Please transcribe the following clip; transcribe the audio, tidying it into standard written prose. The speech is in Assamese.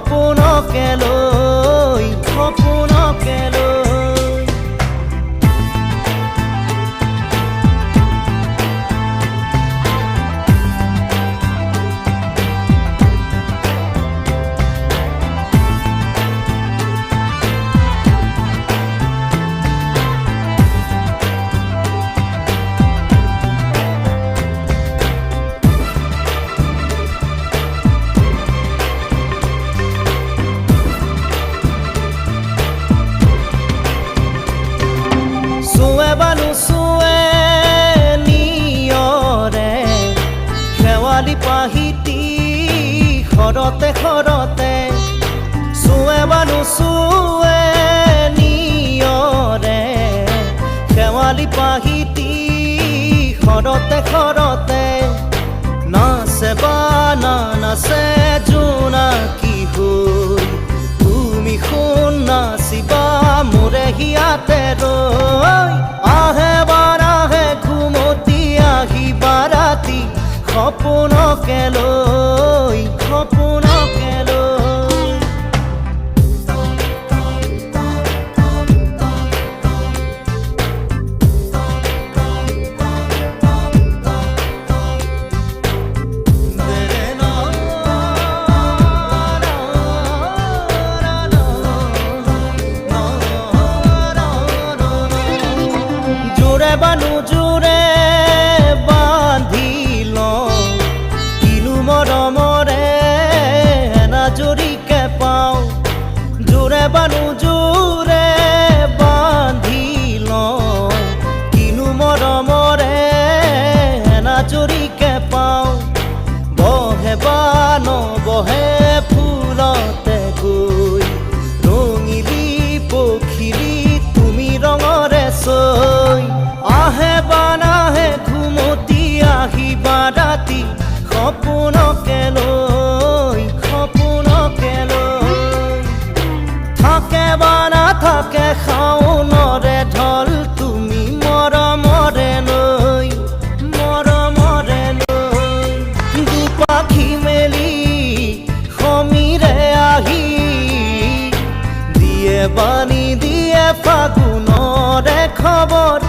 সপোনকে লৈ সপোনকে লৈ পাহিতি খৰতে খৰতে চুৱে বানু চুৱে নিয়ৰে শেৱালি পাহিতি খৰতে খৰতে নাচে বানা নাচে জোনাকী হৈ তুমি শুন নাচিবা মোৰে হিয়াতে ৰৈ আহে বাৰাহে ঘুমতি আহিবা ৰাতি সপোনকে লৈ সপোনকে লৈ জোৰে বানু জোৰে বান্ধি মৰমৰে এনাজৰীকে পাওঁ জোৰে বানু জোৰে বান্ধি লওঁ কিনো মৰমৰে এনাজৰীকে পাওঁ বহে বা নবহে ফুলতে গৈ ৰঙিলি পখিলি তুমি ৰঙৰে চৈ আহে বা নাহে ঘুমতি আহিবা ৰাতি সপোনকে লৈ সপোনকে লৈ থাকে বা নাথাকে শাওনৰে ঢল তুমি মৰমৰে লৈ দুপাখি মেলি সমীৰে আহি দিয়ে বাণী দিয়ে ফাগুনৰে খবৰ